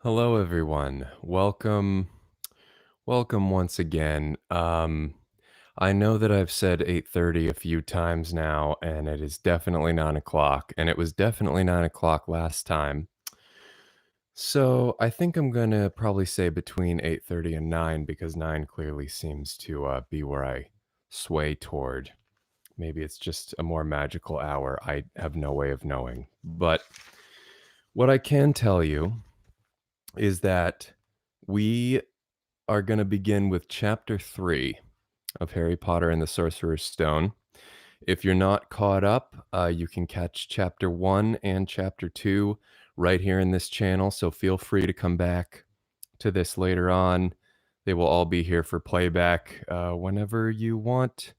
Hello, everyone. Welcome once again. I know that I've said 8:30 a few times now, and it is definitely 9 o'clock, and it was definitely 9 o'clock last time. So I think I'm gonna probably say between 8:30 and 9 because 9 clearly seems to be where I sway toward. Maybe it's just a more magical hour. I have no way of knowing. But what I can tell you is that we are going to begin with chapter 3 of Harry Potter and the Sorcerer's Stone. If you're not caught up, you can catch chapter 1 and chapter 2 right here in this channel. So feel free to come back to this later on. They will all be here for playback whenever you want,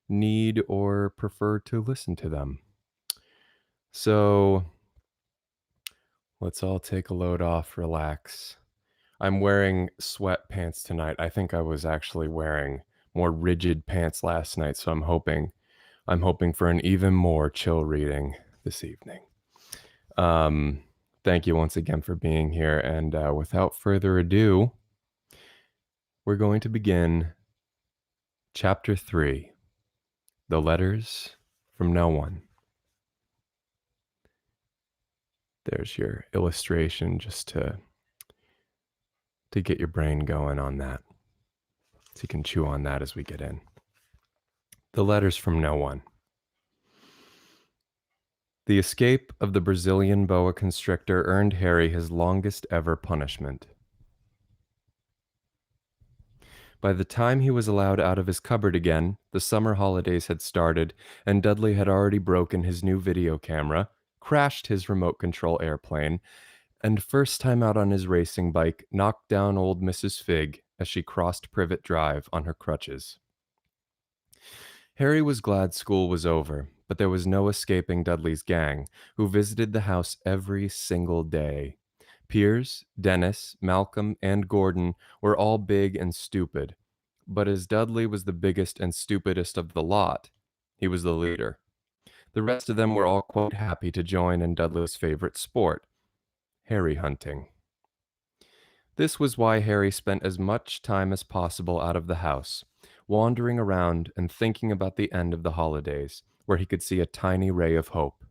need, or prefer to listen to them. So let's all take a load off, relax. I'm wearing sweatpants tonight. I think I was actually wearing more rigid pants last night, so I'm hoping for an even more chill reading this evening. Um, Thank you once again for being here, and without further ado, we're going to begin chapter 3, The Letters from No One. There's your illustration just to get your brain going on that. So you can chew on that as we get in. The Letters from No One. The escape of the Brazilian boa constrictor earned Harry his longest ever punishment. By the time he was allowed out of his cupboard again, the summer holidays had started, and Dudley had already broken his new video camera, crashed his remote control airplane, and first time out on his racing bike, knocked down old Mrs. Figg as she crossed Privet Drive on her crutches. Harry was glad school was over, but there was no escaping Dudley's gang, who visited the house every single day. Piers, Dennis, Malcolm, and Gordon were all big and stupid, but as Dudley was the biggest and stupidest of the lot, he was the leader. The rest of them were all quite happy to join in Dudley's favorite sport, Harry hunting. This was why Harry spent as much time as possible out of the house, wandering around and thinking about the end of the holidays, where he could see a tiny ray of hope.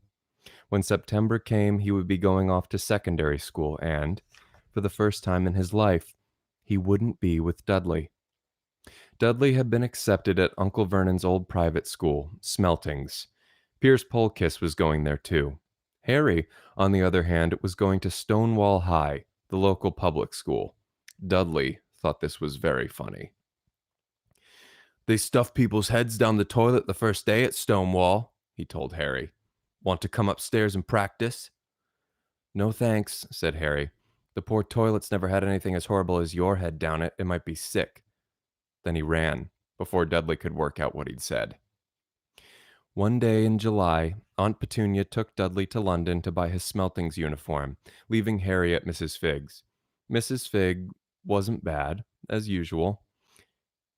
When September came, he would be going off to secondary school, and, for the first time in his life, he wouldn't be with Dudley. Dudley had been accepted at Uncle Vernon's old private school, Smeltings. Piers Polkiss was going there too. Harry, on the other hand, was going to Stonewall High, the local public school. Dudley thought this was very funny. They stuff people's heads down the toilet the first day at Stonewall, he told Harry. Want to come upstairs and practice? No thanks, said Harry. The poor toilet's never had anything as horrible as your head down it. It might be sick. Then he ran, before Dudley could work out what he'd said. One day in July, Aunt Petunia took Dudley to London to buy his Smeltings uniform, leaving Harry at Mrs. Figg's. Mrs. Figg wasn't bad, as usual.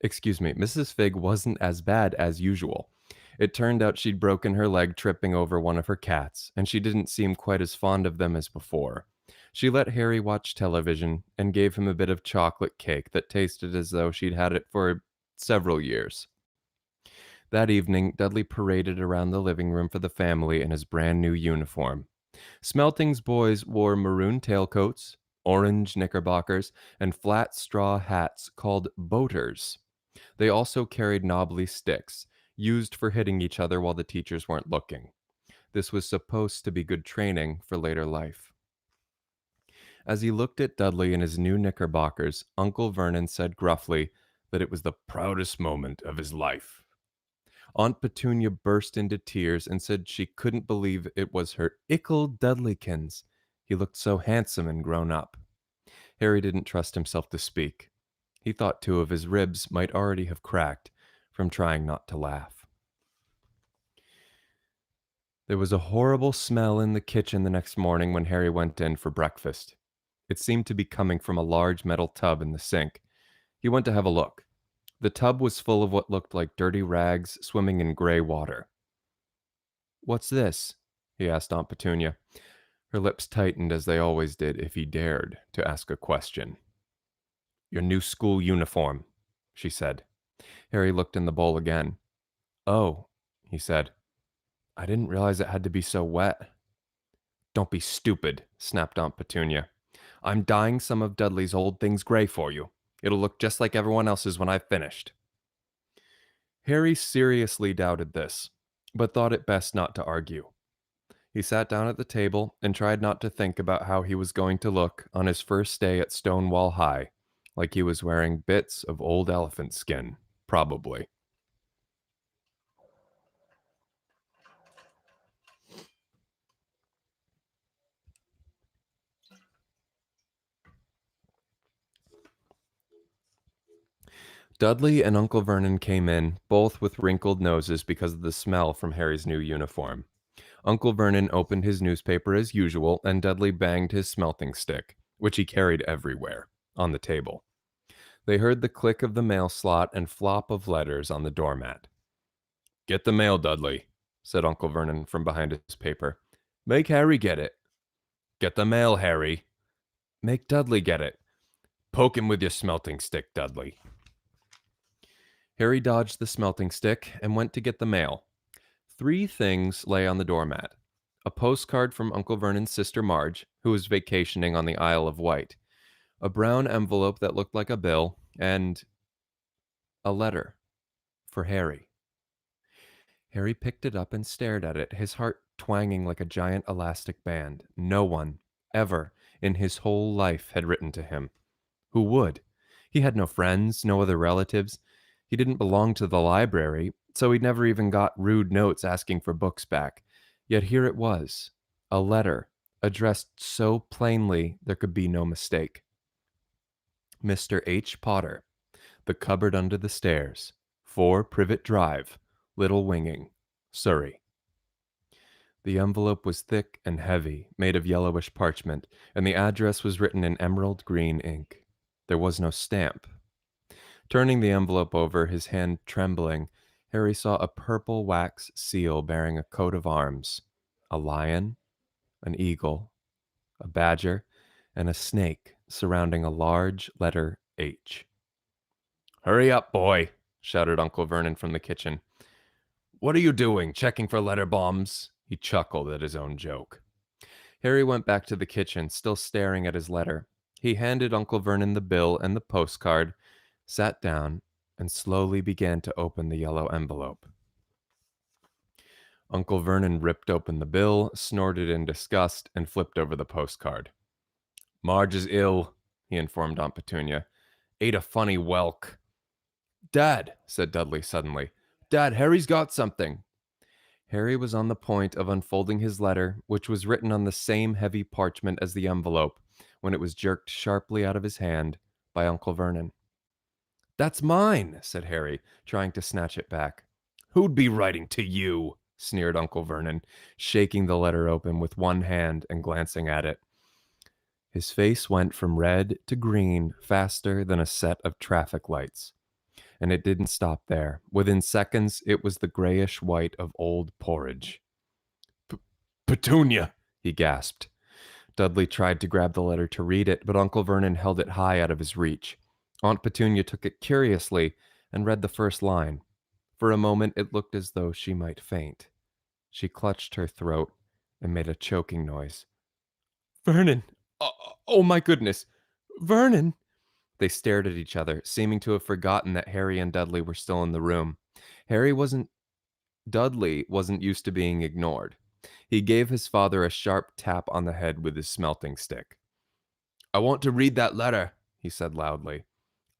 Mrs. Figg wasn't as bad as usual. It turned out she'd broken her leg tripping over one of her cats, and she didn't seem quite as fond of them as before. She let Harry watch television and gave him a bit of chocolate cake that tasted as though she'd had it for several years. That evening, Dudley paraded around the living room for the family in his brand new uniform. Smelting's boys wore maroon tailcoats, orange knickerbockers, and flat straw hats called boaters. They also carried knobbly sticks, used for hitting each other while the teachers weren't looking. This was supposed to be good training for later life. As he looked at Dudley in his new knickerbockers, Uncle Vernon said gruffly that it was the proudest moment of his life. Aunt Petunia burst into tears and said she couldn't believe it was her ickle Dudleykins. He looked so handsome and grown up. Harry didn't trust himself to speak. He thought two of his ribs might already have cracked from trying not to laugh. There was a horrible smell in the kitchen the next morning when Harry went in for breakfast. It seemed to be coming from a large metal tub in the sink. He went to have a look. The tub was full of what looked like dirty rags swimming in gray water. What's this? He asked Aunt Petunia. Her lips tightened as they always did if he dared to ask a question. Your new school uniform, she said. Harry looked in the bowl again. Oh, he said. I didn't realize it had to be so wet. Don't be stupid, snapped Aunt Petunia. I'm dyeing some of Dudley's old things gray for you. It'll look just like everyone else's when I've finished. Harry seriously doubted this, but thought it best not to argue. He sat down at the table and tried not to think about how he was going to look on his first day at Stonewall High, like he was wearing bits of old elephant skin, probably. Dudley and Uncle Vernon came in, both with wrinkled noses because of the smell from Harry's new uniform. Uncle Vernon opened his newspaper as usual, and Dudley banged his smelting stick, which he carried everywhere, on the table. They heard the click of the mail slot and flop of letters on the doormat. Get the mail, Dudley, said Uncle Vernon from behind his paper. Make Harry get it. Get the mail, Harry. Make Dudley get it. Poke him with your smelting stick, Dudley. Harry dodged the smelting stick and went to get the mail. 3 things lay on the doormat. A postcard from Uncle Vernon's sister Marge, who was vacationing on the Isle of Wight, a brown envelope that looked like a bill, and a letter for Harry. Harry picked it up and stared at it, his heart twanging like a giant elastic band. No one, ever, in his whole life had written to him. Who would? He had no friends, no other relatives. He didn't belong to the library, so he'd never even got rude notes asking for books back. Yet here it was, a letter, addressed so plainly there could be no mistake. Mr. H. Potter, The Cupboard Under the Stairs, 4 Privet Drive, Little Winging, Surrey. The envelope was thick and heavy, made of yellowish parchment, and the address was written in emerald green ink. There was no stamp. Turning the envelope over, his hand trembling, Harry saw a purple wax seal bearing a coat of arms, a lion, an eagle, a badger, and a snake surrounding a large letter H. Hurry up, boy, shouted Uncle Vernon from the kitchen. What are you doing, checking for letter bombs? He chuckled at his own joke. Harry went back to the kitchen, still staring at his letter. He handed Uncle Vernon the bill and the postcard, sat down, and slowly began to open the yellow envelope. Uncle Vernon ripped open the bill, snorted in disgust, and flipped over the postcard. Marge is ill, he informed Aunt Petunia. Ate a funny whelk. Dad, said Dudley suddenly. Dad, Harry's got something. Harry was on the point of unfolding his letter, which was written on the same heavy parchment as the envelope, when it was jerked sharply out of his hand by Uncle Vernon. That's mine, said Harry, trying to snatch it back. Who'd be writing to you? Sneered Uncle Vernon, shaking the letter open with one hand and glancing at it. His face went from red to green faster than a set of traffic lights. And it didn't stop there. Within seconds, it was the grayish white of old porridge. Petunia, he gasped. Dudley tried to grab the letter to read it, but Uncle Vernon held it high out of his reach. Aunt Petunia took it curiously and read the first line. For a moment, it looked as though she might faint. She clutched her throat and made a choking noise. Vernon! Oh my goodness! Vernon! They stared at each other, seeming to have forgotten that Harry and Dudley were still in the room. Dudley wasn't used to being ignored. He gave his father a sharp tap on the head with his smelting stick. I want to read that letter, he said loudly.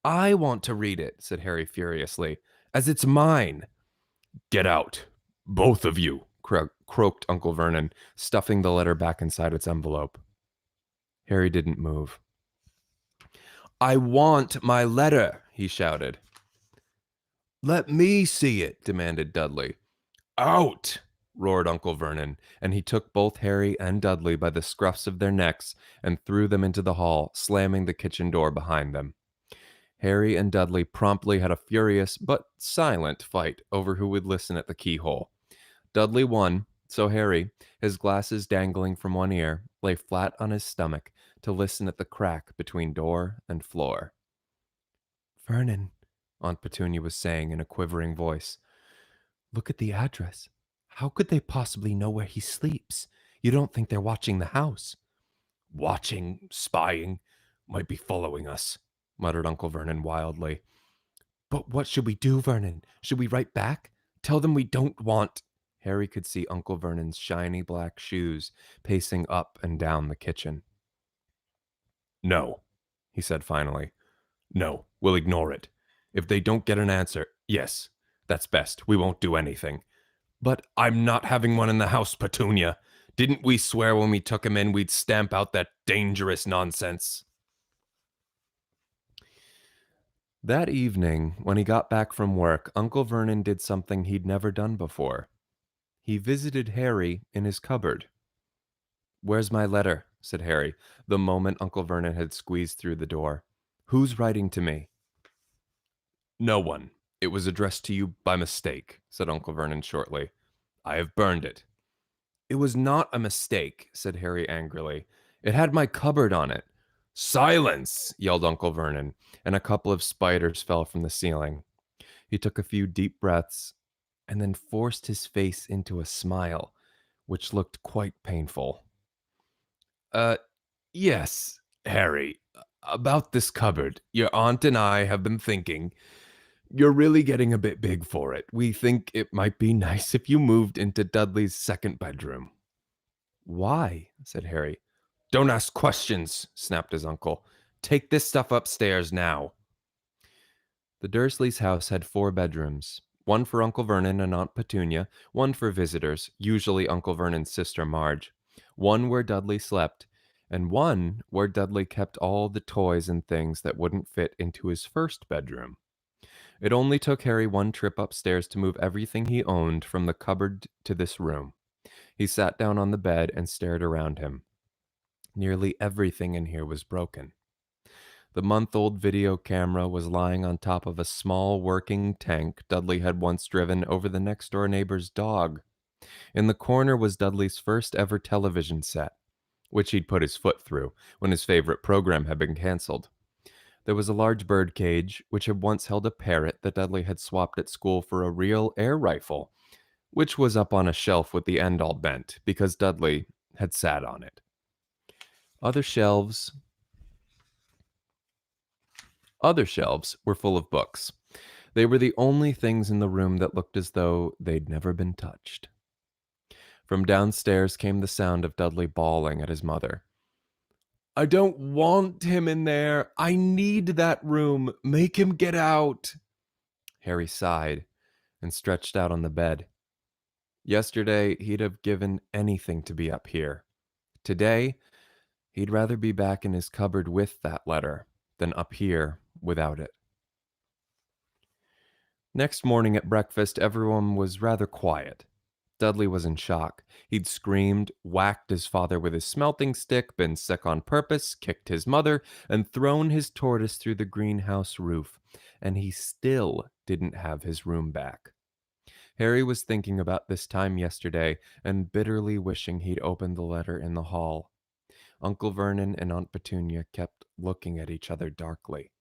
I want to read it, said Harry furiously, as it's mine. Get out, both of you, croaked Uncle Vernon, stuffing the letter back inside its envelope. Harry didn't move. I want my letter, he shouted. Let me see it, demanded Dudley. Out, roared Uncle Vernon, and he took both Harry and Dudley by the scruffs of their necks and threw them into the hall, slamming the kitchen door behind them. Harry and Dudley promptly had a furious but silent fight over who would listen at the keyhole. Dudley won, So Harry, his glasses dangling from one ear, lay flat on his stomach to listen at the crack between door and floor. Vernon, Aunt Petunia was saying in a quivering voice, look at the address. How could they possibly know where he sleeps? You don't think they're watching the house? Watching, spying, might be following us, muttered Uncle Vernon wildly. But what should we do, Vernon? Should we write back? Tell them we don't want. Harry could see Uncle Vernon's shiny black shoes pacing up and down the kitchen. No, he said finally. No, we'll ignore it. If they don't get an answer, yes, that's best. We won't do anything. But I'm not having one in the house, Petunia. Didn't we swear when we took him in we'd stamp out that dangerous nonsense? That evening, when he got back from work, Uncle Vernon did something he'd never done before. He visited Harry in his cupboard. Where's my letter? Said Harry, the moment Uncle Vernon had squeezed through the door. Who's writing to me? No one. It was addressed to you by mistake, said Uncle Vernon shortly. I have burned it. It was not a mistake, said Harry angrily. It had my cupboard on it. Silence! Yelled Uncle Vernon, and a couple of spiders fell from the ceiling. He took a few deep breaths and then forced his face into a smile, which looked quite painful. Uh, yes, Harry, about this cupboard. Your aunt and I have been thinking. You're really getting a bit big for it. We think it might be nice if you moved into Dudley's second bedroom. Why? Said Harry. Don't ask questions, snapped his uncle. Take this stuff upstairs now. The Dursleys' house had 4 bedrooms, one for Uncle Vernon and Aunt Petunia, one for visitors, usually Uncle Vernon's sister Marge, one where Dudley slept, and one where Dudley kept all the toys and things that wouldn't fit into his first bedroom. It only took Harry one trip upstairs to move everything he owned from the cupboard to this room. He sat down on the bed and stared around him. Nearly everything in here was broken. The month-old video camera was lying on top of a small working tank Dudley had once driven over the next-door neighbor's dog. In the corner was Dudley's first ever television set, which he'd put his foot through when his favorite program had been canceled. There was a large bird cage, which had once held a parrot that Dudley had swapped at school for a real air rifle, which was up on a shelf with the end all bent because Dudley had sat on it. Other shelves Other shelves were full of books. They were the only things in the room that looked as though they'd never been touched. From downstairs came the sound of Dudley bawling at his mother. I don't want him in there. I need that room. Make him get out. Harry sighed and stretched out on the bed. Yesterday, he'd have given anything to be up here. Today, he'd rather be back in his cupboard with that letter than up here without it. Next morning at breakfast, everyone was rather quiet. Dudley was in shock. He'd screamed, whacked his father with his smelting stick, been sick on purpose, kicked his mother, and thrown his tortoise through the greenhouse roof, and he still didn't have his room back. Harry was thinking about this time yesterday and bitterly wishing he'd opened the letter in the hall. Uncle Vernon and Aunt Petunia kept looking at each other darkly.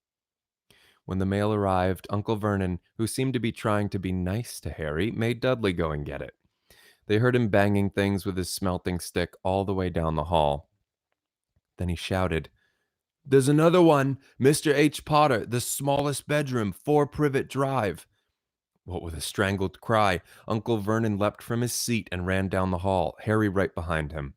When the mail arrived, Uncle Vernon, who seemed to be trying to be nice to Harry, made Dudley go and get it. They heard him banging things with his smelting stick all the way down the hall. Then he shouted, There's another one! Mr. H. Potter, the smallest bedroom, 4 Privet Drive. What with a strangled cry, Uncle Vernon leapt from his seat and ran down the hall, Harry right behind him.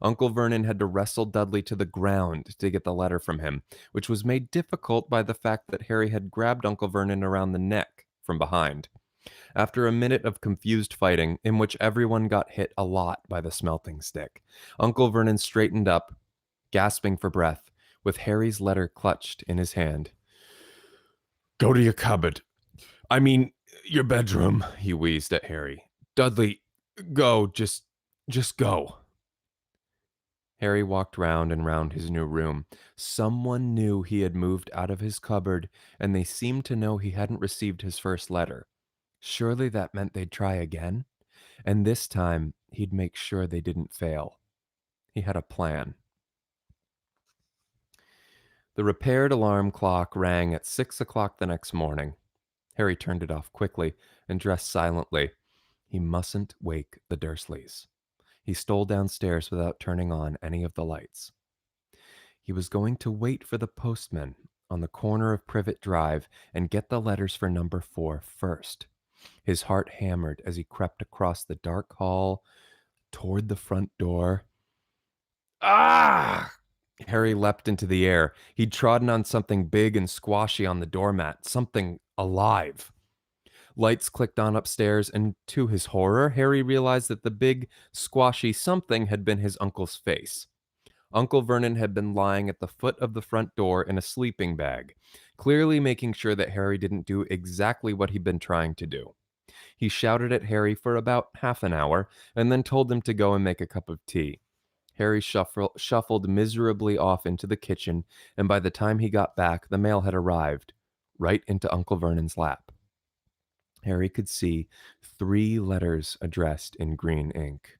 Uncle Vernon had to wrestle Dudley to the ground to get the letter from him, which was made difficult by the fact that Harry had grabbed Uncle Vernon around the neck from behind. After a minute of confused fighting, in which everyone got hit a lot by the smelting stick, Uncle Vernon straightened up, gasping for breath, with Harry's letter clutched in his hand. Go to your cupboard. I mean, your bedroom, he wheezed at Harry. Dudley, go, just go. Harry walked round and round his new room. Someone knew he had moved out of his cupboard, and they seemed to know he hadn't received his first letter. Surely that meant they'd try again? And this time, he'd make sure they didn't fail. He had a plan. The repaired alarm clock rang at 6 o'clock the next morning. Harry turned it off quickly and dressed silently. He mustn't wake the Dursleys. He stole downstairs without turning on any of the lights. He was going to wait for the postman on the corner of Privet Drive and get the letters for number 4 first. His heart hammered as he crept across the dark hall toward the front door. Ah! Harry leapt into the air. He'd trodden on something big and squashy on the doormat, something alive. Lights clicked on upstairs, and to his horror, Harry realized that the big, squashy something had been his uncle's face. Uncle Vernon had been lying at the foot of the front door in a sleeping bag, clearly making sure that Harry didn't do exactly what he'd been trying to do. He shouted at Harry for about half an hour, and then told him to go and make a cup of tea. Harry shuffled miserably off into the kitchen, and by the time he got back, the mail had arrived, right into Uncle Vernon's lap. Harry could see 3 letters addressed in green ink.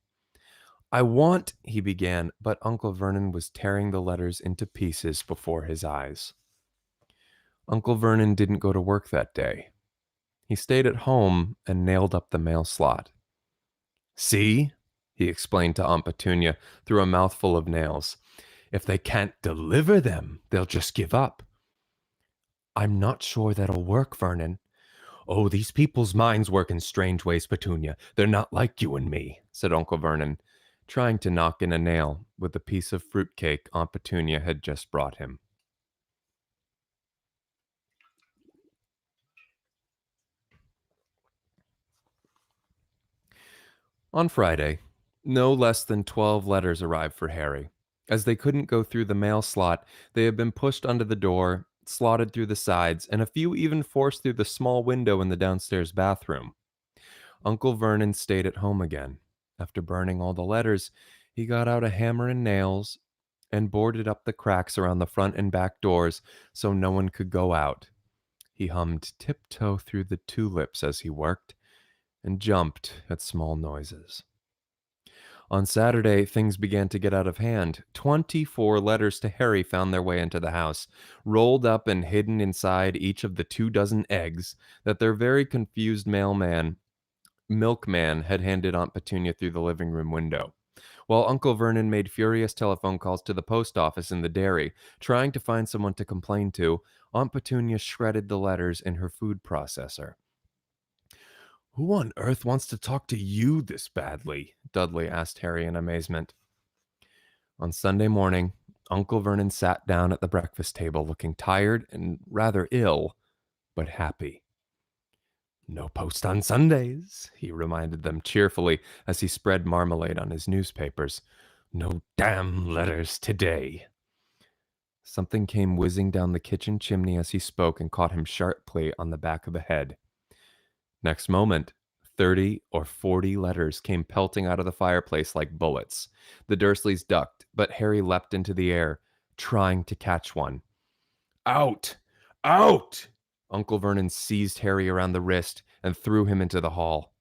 I want, he began, but Uncle Vernon was tearing the letters into pieces before his eyes. Uncle Vernon didn't go to work that day. He stayed at home and nailed up the mail slot. See, he explained to Aunt Petunia through a mouthful of nails. If they can't deliver them, they'll just give up. I'm not sure that'll work, Vernon. Oh, these people's minds work in strange ways, Petunia. They're not like you and me, said Uncle Vernon, trying to knock in a nail with the piece of fruitcake Aunt Petunia had just brought him. On Friday, no less than 12 letters arrived for Harry. As they couldn't go through the mail slot, they had been pushed under the door, slotted through the sides, and a few even forced through the small window in the downstairs bathroom. Uncle Vernon stayed at home again. After burning all the letters, he got out a hammer and nails and boarded up the cracks around the front and back doors so no one could go out. He hummed Tiptoe Through the Tulips as he worked and jumped at small noises. On Saturday, things began to get out of hand. 24 letters to Harry found their way into the house, rolled up and hidden inside each of the 24 eggs that their very confused milkman had handed Aunt Petunia through the living room window. While Uncle Vernon made furious telephone calls to the post office and the dairy, trying to find someone to complain to, Aunt Petunia shredded the letters in her food processor. Who on earth wants to talk to you this badly? Dudley asked Harry in amazement. On Sunday morning, Uncle Vernon sat down at the breakfast table looking tired and rather ill, but happy. No post on Sundays, he reminded them cheerfully as he spread marmalade on his newspapers. No damn letters today. Something came whizzing down the kitchen chimney as he spoke and caught him sharply on the back of the head. Next moment, 30 or 40 letters came pelting out of the fireplace like bullets. The Dursleys ducked, but Harry leapt into the air, trying to catch one. Out! Out! Uncle Vernon seized Harry around the wrist and threw him into the hall.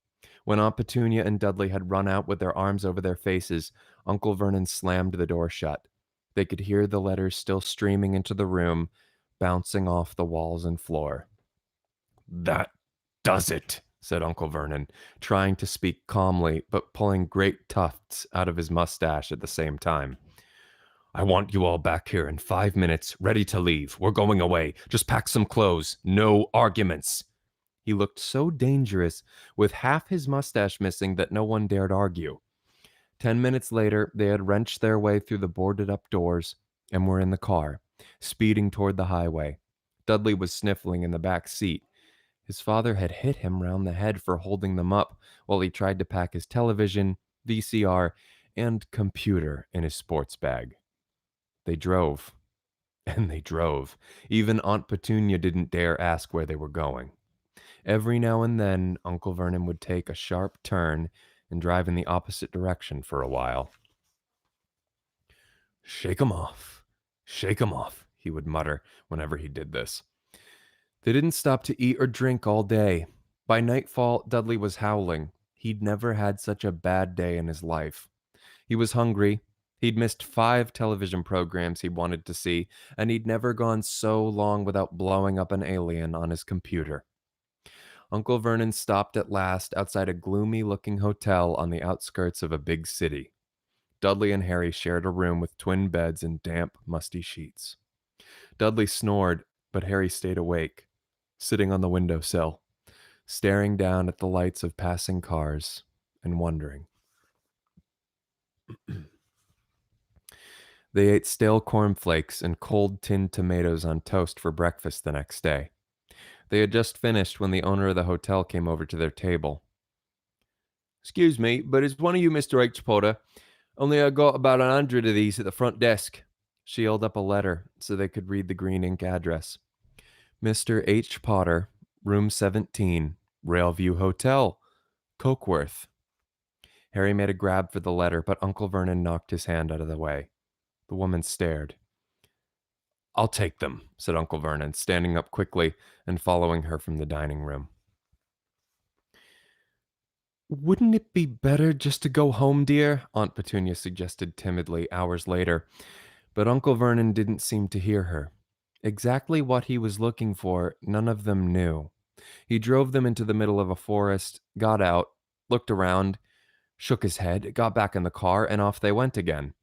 When Aunt Petunia and Dudley had run out with their arms over their faces, Uncle Vernon slammed the door shut. They could hear the letters still streaming into the room, bouncing off the walls and floor. That does it, said Uncle Vernon, trying to speak calmly, but pulling great tufts out of his mustache at the same time. I want you all back here in 5 minutes, ready to leave. We're going away. Just pack some clothes. No arguments. He looked so dangerous, with half his mustache missing, that no one dared argue. 10 minutes later, they had wrenched their way through the boarded up doors and were in the car, speeding toward the highway. Dudley was sniffling in the back seat. His father had hit him round the head for holding them up while he tried to pack his television, VCR, and computer in his sports bag. They drove, and they drove. Even Aunt Petunia didn't dare ask where they were going. Every now and then, Uncle Vernon would take a sharp turn and drive in the opposite direction for a while. Shake 'em off, shake 'em off, he would mutter whenever he did this. They didn't stop to eat or drink all day. By nightfall, Dudley was howling. He'd never had such a bad day in his life. He was hungry. He'd missed 5 television programs he wanted to see, and he'd never gone so long without blowing up an alien on his computer. Uncle Vernon stopped at last outside a gloomy looking hotel on the outskirts of a big city. Dudley and Harry shared a room with twin beds and damp, musty sheets. Dudley snored, but Harry stayed awake, sitting on the windowsill, staring down at the lights of passing cars and wondering. They ate stale cornflakes and cold tinned tomatoes on toast for breakfast the next day. They had just finished when the owner of the hotel came over to their table. "Excuse me, but is one of you Mr. H. Potter? Only I got about 100 of these at the front desk." She held up a letter so they could read the green ink address. Mr. H. Potter, room 17, Railview Hotel, Cokeworth. Harry made a grab for the letter, but Uncle Vernon knocked his hand out of the way. The woman stared. "I'll take them," said Uncle Vernon, standing up quickly and following her from the dining room. "Wouldn't it be better just to go home, dear?" Aunt Petunia suggested timidly hours later, but Uncle Vernon didn't seem to hear her. Exactly what he was looking for, none of them knew. He drove them into the middle of a forest, got out, looked around, shook his head, got back in the car, and off they went again.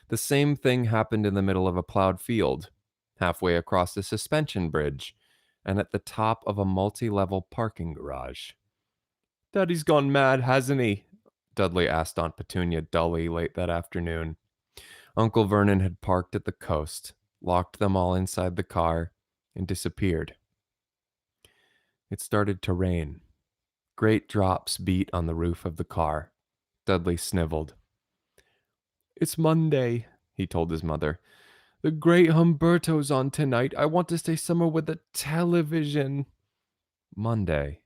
The same thing happened in the middle of a plowed field, halfway across a suspension bridge, and at the top of a multi-level parking garage. "Daddy's gone mad, hasn't he?" Dudley asked Aunt Petunia dully late that afternoon. Uncle Vernon had parked at the coast, locked them all inside the car, and disappeared. It started to rain. Great drops beat on the roof of the car. Dudley sniveled. "It's Monday," he told his mother. "The great Humberto's on tonight. I want to stay somewhere with a television." Monday.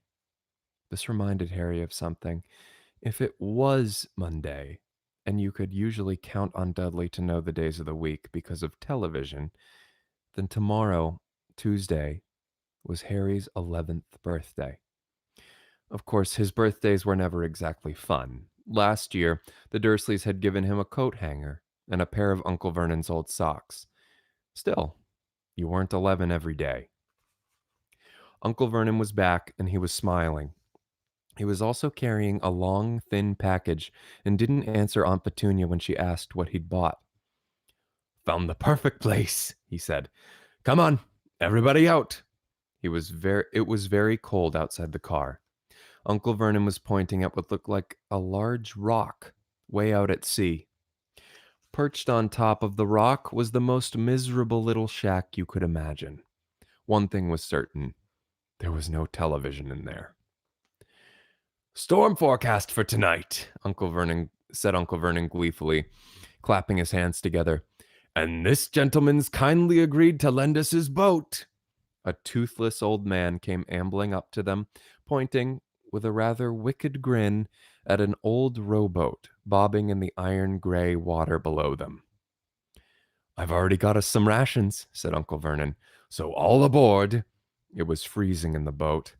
This reminded Harry of something. If it was Monday, and you could usually count on Dudley to know the days of the week because of television, then tomorrow, Tuesday, was Harry's 11th birthday. Of course, his birthdays were never exactly fun. Last year, the Dursleys had given him a coat hanger and a pair of Uncle Vernon's old socks. Still, you weren't 11 every day. Uncle Vernon was back, and he was smiling. He was also carrying a long, thin package and didn't answer Aunt Petunia when she asked what he'd bought. "Found the perfect place," he said. "Come on, everybody out." It was very cold outside the car. Uncle Vernon was pointing at what looked like a large rock way out at sea. Perched on top of the rock was the most miserable little shack you could imagine. One thing was certain: there was no television in there. "Storm forecast for tonight," Uncle Vernon gleefully, clapping his hands together. "And this gentleman's kindly agreed to lend us his boat." A toothless old man came ambling up to them, pointing, with a rather wicked grin, at an old rowboat bobbing in the iron gray water below them. "I've already got us some rations," said Uncle Vernon, "so all aboard." It was freezing in the boat.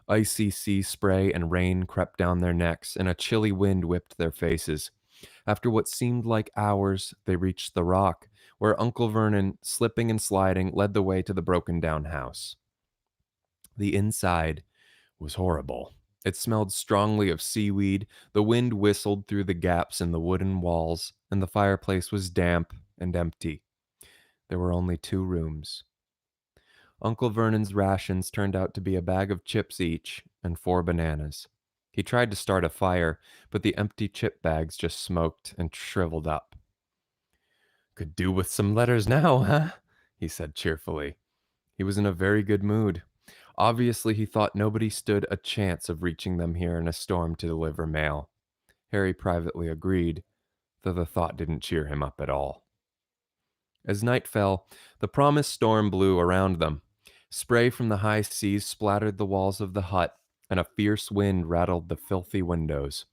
Icy sea spray and rain crept down their necks, and a chilly wind whipped their faces. After what seemed like hours, they reached the rock, where Uncle Vernon, slipping and sliding, led the way to the broken down house. The inside was horrible. It smelled strongly of seaweed, the wind whistled through the gaps in the wooden walls, and the fireplace was damp and empty. There were only 2 rooms. Uncle Vernon's rations turned out to be a bag of chips each and 4 bananas. He tried to start a fire, but the empty chip bags just smoked and shriveled up. "Could do with some letters now, huh?" he said cheerfully. He was in a very good mood. Obviously, he thought nobody stood a chance of reaching them here in a storm to deliver mail. Harry privately agreed, though the thought didn't cheer him up at all. As night fell, the promised storm blew around them. Spray from the high seas splattered the walls of the hut, and a fierce wind rattled the filthy windows.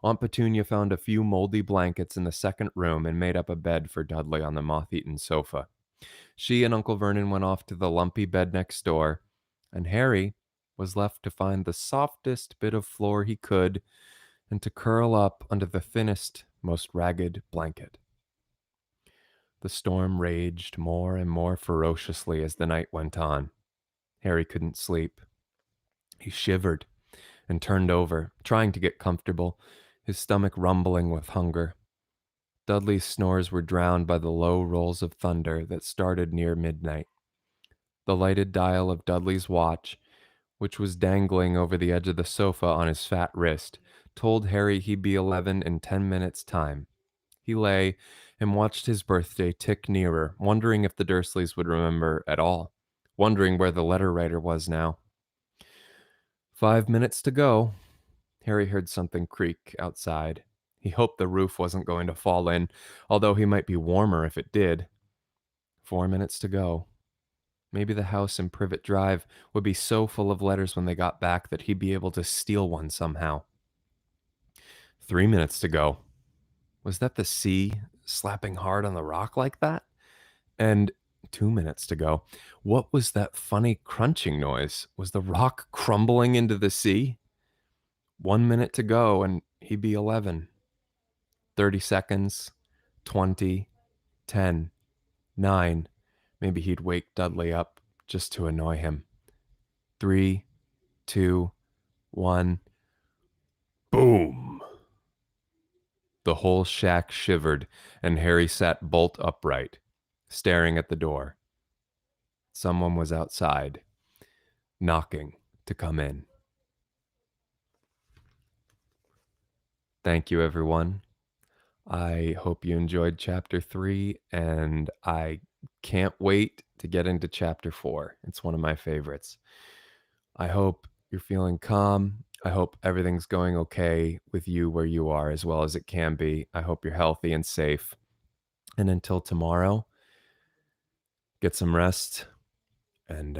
Aunt Petunia found a few moldy blankets in the second room and made up a bed for Dudley on the moth-eaten sofa. She and Uncle Vernon went off to the lumpy bed next door, and Harry was left to find the softest bit of floor he could and to curl up under the thinnest, most ragged blanket. The storm raged more and more ferociously as the night went on. Harry couldn't sleep. He shivered and turned over, trying to get comfortable, his stomach rumbling with hunger. Dudley's snores were drowned by the low rolls of thunder that started near midnight. The lighted dial of Dudley's watch, which was dangling over the edge of the sofa on his fat wrist, told Harry he'd be 11 in 10 minutes' time. He lay and watched his birthday tick nearer, wondering if the Dursleys would remember at all, wondering where the letter writer was now. 5 minutes to go. Harry heard something creak outside. He hoped the roof wasn't going to fall in, although he might be warmer if it did. 4 minutes to go. Maybe the house in Privet Drive would be so full of letters when they got back that he'd be able to steal one somehow. 3 minutes to go. Was that the sea slapping hard on the rock like that? And 2 minutes to go. What was that funny crunching noise? Was the rock crumbling into the sea? 1 minute to go, and he'd be 11. 30 seconds, 20, 10, 9. Maybe he'd wake Dudley up just to annoy him. 3, 2, 1. Boom! The whole shack shivered, and Harry sat bolt upright, staring at the door. Someone was outside, knocking to come in. Thank you, everyone. I hope you enjoyed chapter 3, and I can't wait to get into chapter 4. It's one of my favorites. I hope you're feeling calm. I hope everything's going okay with you where you are as well as it can be. I hope you're healthy and safe. And until tomorrow, get some rest, and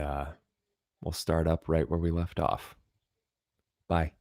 we'll start up right where we left off. Bye.